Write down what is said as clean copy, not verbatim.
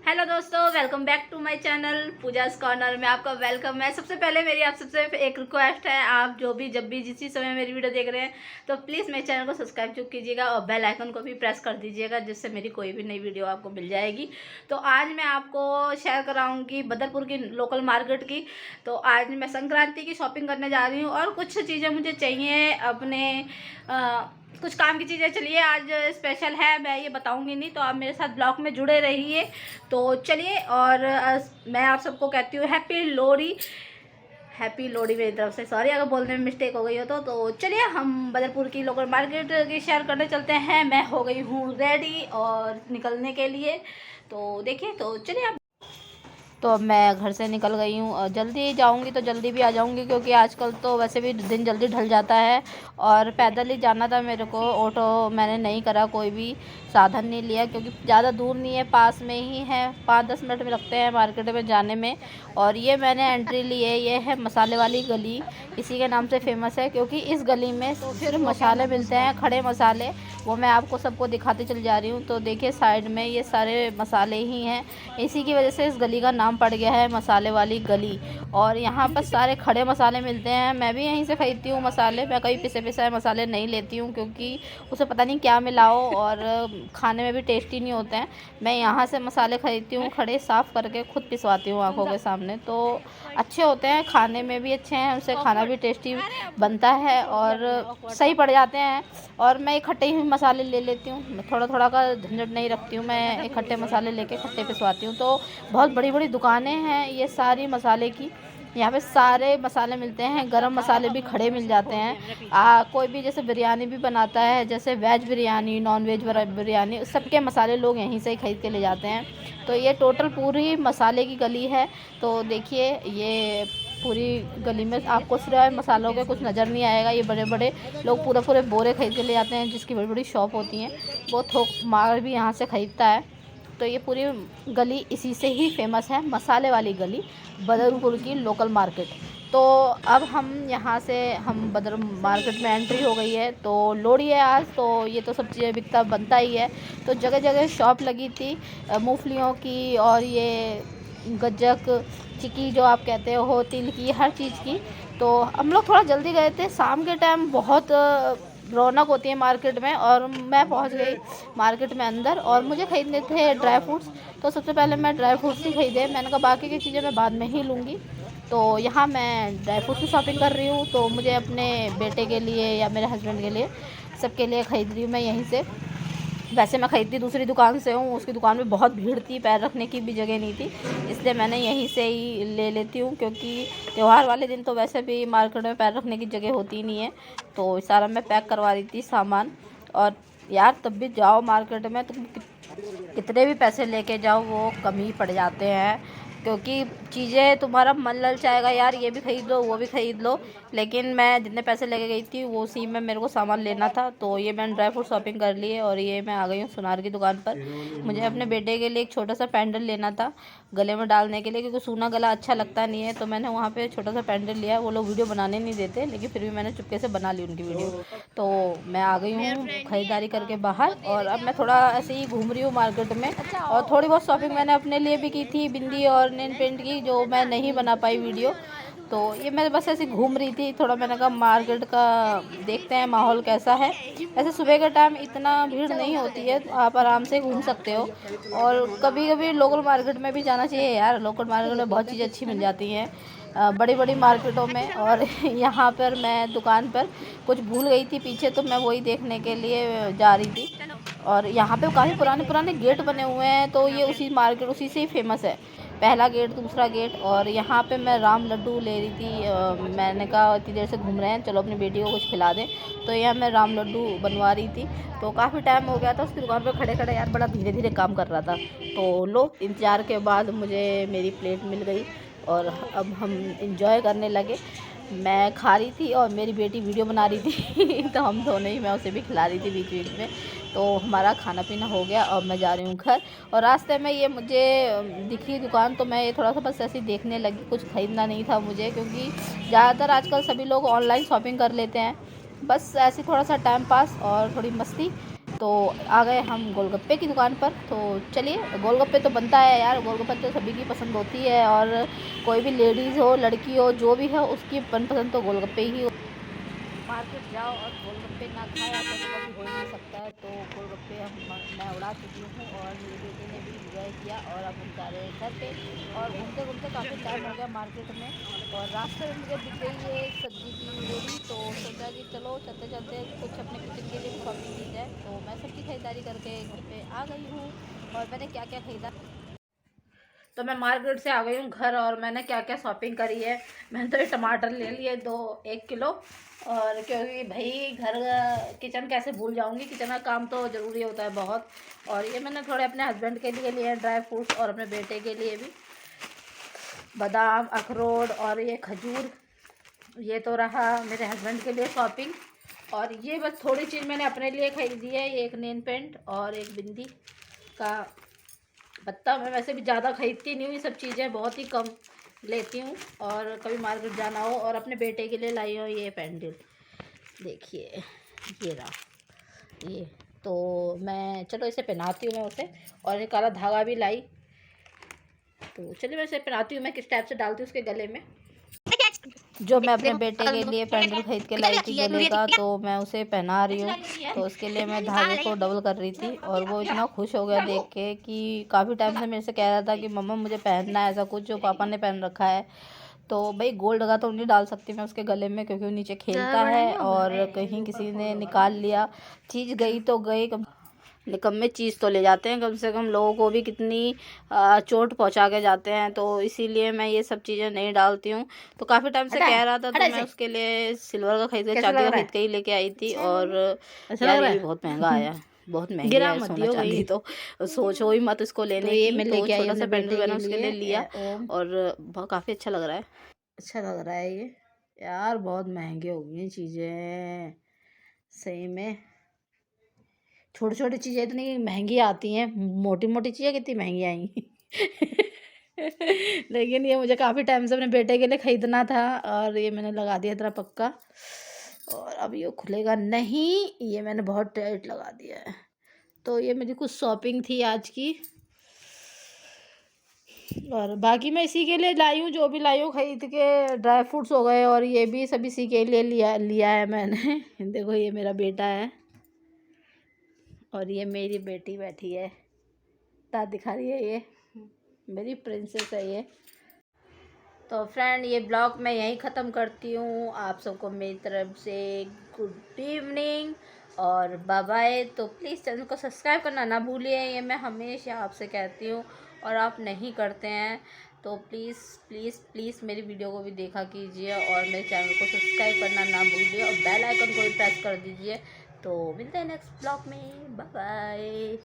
Hello दोस्तों, welcome back to my channel Pooja's Corner में आपका वेलकम है। सबसे पहले मेरी आप सबसे एक रिक्वेस्ट है, आप जो भी जब भी जिस समय मेरी वीडियो देख रहे हैं तो प्लीज़ मेरे चैनल को सब्सक्राइब जरूर कीजिएगा और बेल आइकन को भी प्रेस कर दीजिएगा, जिससे मेरी कोई भी नई वीडियो आपको मिल जाएगी। तो आज मैं आपको शेयर कराऊँगी बदरपुर की लोकल मार्केट की। तो आज मैं संक्रांति की शॉपिंग करने जा रही हूँ और कुछ चीज़ें मुझे चाहिए अपने कुछ काम की चीज़ें। चलिए आज स्पेशल है, मैं ये बताऊंगी नहीं, तो आप मेरे साथ ब्लॉग में जुड़े रहिए। तो चलिए, और मैं आप सबको कहती हूँ हैप्पी लोहड़ी। हैप्पी लोहड़ी मेरी तरफ से, सॉरी अगर बोलने में मिस्टेक हो गई हो तो चलिए हम बदरपुर की लोकल मार्केट की शेयर करने चलते हैं। मैं हो गई हूँ रेडी और निकलने के लिए, तो देखिए, तो चलिए आप। तो अब मैं घर से निकल गई हूँ और जल्दी जाऊँगी तो जल्दी भी आ जाऊँगी, क्योंकि आजकल तो वैसे भी दिन जल्दी ढल जाता है। और पैदल ही जाना था मेरे को, ऑटो मैंने नहीं करा, कोई भी साधन नहीं लिया, क्योंकि ज़्यादा दूर नहीं है, पास में ही है, 5-10 मिनट में लगते हैं मार्केट में जाने में। और ये मैंने एंट्री ली है, ये है मसाले वाली गली, इसी के नाम से फेमस है, क्योंकि इस गली में सिर्फ मसाले मिलते हैं, खड़े मसाले। वो मैं आपको सबको दिखाते चल जा रही हूँ। तो देखिए साइड में ये सारे मसाले ही हैं, इसी की वजह से इस गली का नाम पड़ गया है मसाले वाली गली। और यहाँ पर सारे खड़े मसाले मिलते हैं, मैं भी यहीं से ख़रीदती हूँ मसाले। मैं कहीं पिसे पिसाए मसाले नहीं लेती हूँ, क्योंकि उसे पता नहीं क्या मिलाओ और खाने में भी टेस्टी नहीं होते हैं। मैं यहाँ से मसाले ख़रीदती हूँ, खड़े साफ़ करके खुद पिसवाती हूँ आँखों के सामने, तो अच्छे होते हैं, खाने में भी अच्छे हैं, उनसे खाना भी टेस्टी बनता है और सही पड़ जाते हैं। और मैं इकट्ठे ही मसाले ले लेती हूँ, थोड़ा थोड़ा का झंझट नहीं रखती हूँ, मैं इकट्ठे मसाले लेके इकट्ठे पिसवाती हूँ। तो बहुत बड़ी बड़ी दुकानें हैं ये सारी मसाले की, यहाँ पे सारे मसाले मिलते हैं, गरम मसाले भी खड़े मिल जाते हैं। कोई भी जैसे बिरयानी भी बनाता है, जैसे veg biryani, non veg biryani, सबके मसाले लोग यहीं से ही ख़रीद के ले जाते हैं। तो ये टोटल पूरी मसाले की गली है। तो देखिए ये पूरी गली में आपको सिर्फ मसालों के कुछ नज़र नहीं आएगा, ये बड़े बड़े लोग पूरे पूरे बोरे खरीद के ले जाते हैं, जिसकी बड़ी बड़ी शॉप होती हैं, वो थोक मार भी यहाँ से ख़रीदता है। तो ये पूरी गली इसी से ही फेमस है, मसाले वाली गली, बदरपुर की लोकल मार्केट। तो अब हम यहाँ से बदर मार्केट में एंट्री हो गई है। तो लोहड़ी है आज, तो ये तो सब चीज़ें बिकता बनता ही है। तो जगह जगह शॉप लगी थी मूंगफलियों की, और ये गज्जक चिक्की जो आप कहते हो, तिल की, हर चीज़ की। तो हम लोग थोड़ा जल्दी गए थे, शाम के टाइम बहुत रौनक होती है मार्केट में, और मैं पहुंच गई मार्केट में अंदर, और मुझे ख़रीदने थे ड्राई फ्रूट्स। तो सबसे पहले मैं ड्राई फ्रूट्स ही ख़रीदे, मैंने कहा बाकी की चीज़ें मैं बाद में ही लूँगी। तो यहाँ मैं ड्राई फ्रूट्स की शॉपिंग कर रही हूँ, तो मुझे अपने बेटे के लिए या मेरे हस्बैंड के लिए, सबके लिए ख़रीद रही हूँ मैं यहीं से। वैसे मैं ख़रीदती दूसरी दुकान से हूँ, उसकी दुकान में बहुत भीड़ थी, पैर रखने की भी जगह नहीं थी, इसलिए मैंने यहीं से ही ले लेती हूँ, क्योंकि त्यौहार वाले दिन तो वैसे भी मार्केट में पैर रखने की जगह होती नहीं है। तो सारा मैं पैक करवा रही थी सामान। और यार तब भी जाओ मार्केट में, तुम कितने भी पैसे लेके जाओ वो कम ही पड़ जाते हैं, क्योंकि चीज़ें तुम्हारा मन ललचाएगा यार, ये भी ख़रीद लो वो भी ख़रीद लो। लेकिन मैं जितने पैसे लेके गई थी वो उसी में मेरे को सामान लेना था। तो ये मैंने ड्राई फ्रूट शॉपिंग कर ली है, और ये मैं आ गई हूँ सुनार की दुकान पर। मुझे अपने बेटे के लिए एक छोटा सा पैंडल लेना था गले में डालने के लिए, क्योंकि सूना गला अच्छा लगता नहीं है। तो मैंने वहाँ पे छोटा सा पैंडल लिया, वो लोग वीडियो बनाने नहीं देते, लेकिन फिर भी मैंने चुपके से बना ली उनकी वीडियो। तो मैं आ गई हूँ ख़रीदारी करके बाहर, और अब मैं थोड़ा ऐसे ही घूम रही हूँ मार्केट में। और थोड़ी बहुत शॉपिंग मैंने अपने लिए भी की थी, बिंदी और नेल पेंट की, जो मैं नहीं बना पाई वीडियो। तो ये मैं बस ऐसे घूम रही थी थोड़ा, मैंने कहा मार्केट का देखते हैं माहौल कैसा है। ऐसे सुबह के टाइम इतना भीड़ नहीं होती है, तो आप आराम से घूम सकते हो। और कभी कभी लोकल मार्केट में भी जाना चाहिए यार, लोकल मार्केट में बहुत चीज़ें अच्छी मिल जाती हैं बड़ी बड़ी मार्केटों में। और यहाँ पर मैं दुकान पर कुछ भूल गई थी पीछे, तो मैं वही देखने के लिए जा रही थी। और यहाँ पे काफ़ी पुराने पुराने गेट बने हुए हैं, तो ये उसी मार्केट उसी से ही फेमस है, पहला गेट दूसरा गेट। और यहाँ पे मैं राम लड्डू ले रही थी, मैंने कहा इतनी देर से घूम रहे हैं, चलो अपनी बेटी को कुछ खिला दें। तो यहाँ मैं राम लड्डू बनवा रही थी, तो काफ़ी टाइम हो गया था उसकी दुकान पर खड़े खड़े, यार बड़ा धीरे धीरे काम कर रहा था। तो लो इंतज़ार के बाद मुझे मेरी प्लेट मिल गई, और अब हम इंजॉय करने लगे। मैं खा रही थी और मेरी बेटी वीडियो बना रही थी तो हम दोनों ही, मैं उसे भी खिला रही थी बीच बीच में। तो हमारा खाना पीना हो गया और मैं जा रही हूँ घर। और रास्ते में ये मुझे दिखी दुकान, तो मैं ये थोड़ा सा बस ऐसे ही देखने लगी, कुछ ख़रीदना नहीं था मुझे, क्योंकि ज़्यादातर आजकल सभी लोग ऑनलाइन शॉपिंग कर लेते हैं। बस ऐसे थोड़ा सा टाइम पास और थोड़ी मस्ती। तो आ गए हम गोलगप्पे की दुकान पर। तो चलिए, गोलगप्पे तो बनता है यार, गोलगप्पे तो सभी की पसंद होती है, और कोई भी लेडीज़ हो, लड़की हो, जो भी है उसकी मनपसंद तो गोलगप्पे ही हो। मार्केट जाओ और गोलगप्पे ना खाए ऐसा तो कभी हो ही नहीं सकता है। तो गोलगप्पे मैं उड़ा चुकी हूँ और मेरे बेटे ने भी इंजॉय किया, और अब हम जा रहे हैं घर पे। और घूमते घूमते काफ़ी टाइम हो गया मार्केट में, और रास्ते में मुझे दिख गई है एक सब्ज़ी की रेडी। तो सोचा कि चलो चलते चलते कुछ अपने किचन के लिए भी शॉपिंग की जाए। तो मैं सब्ज़ी खरीदारी करके घर पे आ गई हूँ। और मैंने क्या क्या खरीदा, तो मैं मार्केट से आ गई हूँ घर, और मैंने क्या क्या शॉपिंग करी है। मैंने तो ये टमाटर ले लिए 1 किलो, और क्योंकि भाई घर किचन कैसे भूल जाऊँगी, किचन का काम तो ज़रूरी होता है बहुत। और ये मैंने थोड़े अपने हस्बैंड के लिए लिए ड्राई फ्रूट्स, और अपने बेटे के लिए भी बादाम, अखरोट और ये खजूर। ये तो रहा मेरे हस्बैंड के लिए शॉपिंग। और ये बस थोड़ी चीज़ मैंने अपने लिए खरीदी है, ये एक नेल पेंट और एक बिंदी का पत्ता। मैं वैसे भी ज़्यादा खरीदती नहीं हूँ, ये सब चीज़ें बहुत ही कम लेती हूँ, और कभी मार्केट जाना हो। और अपने बेटे के लिए लाई हूँ ये पैंडल, देखिए ये रहा ये। तो मैं चलो इसे पहनाती हूँ मैं उसे, और ये काला धागा भी लाई। तो चलिए मैं इसे पहनाती हूँ, मैं किस टाइप से डालती हूँ उसके गले में। जो मैं अपने बेटे के लिए पैंडल खरीद के लाई थी गले का, तो मैं उसे पहना रही हूँ। तो उसके लिए मैं धागे को डबल कर रही थी, और वो इतना खुश हो गया देख के कि काफ़ी टाइम से मेरे से कह रहा था कि मम्मा मुझे पहनना है ऐसा कुछ जो पापा ने पहन रखा है। तो भाई गोल्ड का तो नहीं डाल सकती मैं उसके गले में, क्योंकि वो नीचे खेलता है, और कहीं किसी ने निकाल लिया चीज़ गई तो गई, निकम्मे चीज़ तो ले जाते हैं, कम से कम लोगों को भी कितनी चोट पहुंचा के जाते हैं। तो इसीलिए मैं ये सब चीज़ें नहीं डालती हूँ। तो काफ़ी टाइम से कह रहा था, तो मैं उसके लिए सिल्वर का खरीद के, चांदी का खरीद के ही लेके आई थी। और यार ये भी बहुत महंगा आया, बहुत महंगी है सोना चांदी। तो सोचो ही मत इसको लेने की। मैं लेके आई, छोटा सा पैंडल मैंने उसके लिए लिया, और काफ़ी अच्छा लग रहा है, अच्छा लग रहा है ये। यार बहुत महंगे हो गई हैं चीज़ें सही में, छोटी छोटी चीज़ें इतनी महंगी आती हैं, मोटी मोटी चीज़ें कितनी महंगी आएंगी। लेकिन ये मुझे काफ़ी टाइम से अपने बेटे के लिए ख़रीदना था, और ये मैंने लगा दिया इतना पक्का, और अब ये खुलेगा नहीं, ये मैंने बहुत टाइट लगा दिया है। तो ये मेरी कुछ शॉपिंग थी आज की, और बाकी मैं इसी के लिए लाई हूँ, जो भी लाई हूँ खरीद के। ड्राई फ्रूट्स हो गए, और ये भी सब इसी के लिए लिया है मैंने। देखो ये मेरा बेटा है, और ये मेरी बेटी बैठी है, दाँत दिखा रही है, ये मेरी प्रिंसेस है ये। तो फ्रेंड ये ब्लॉग मैं यहीं ख़त्म करती हूँ। आप सबको मेरी तरफ से गुड इवनिंग और बाय बाय। तो प्लीज़ चैनल को सब्सक्राइब करना ना भूलिए, ये मैं हमेशा आपसे कहती हूँ, और आप नहीं करते हैं। तो प्लीज़ प्लीज़ प्लीज़ मेरी वीडियो को भी देखा कीजिए, और मेरे चैनल को सब्सक्राइब करना ना भूलिए, और बेल आइकन को भी प्रेस कर दीजिए। तो मिलते हैं नेक्स्ट ब्लॉग में, बाय बाय।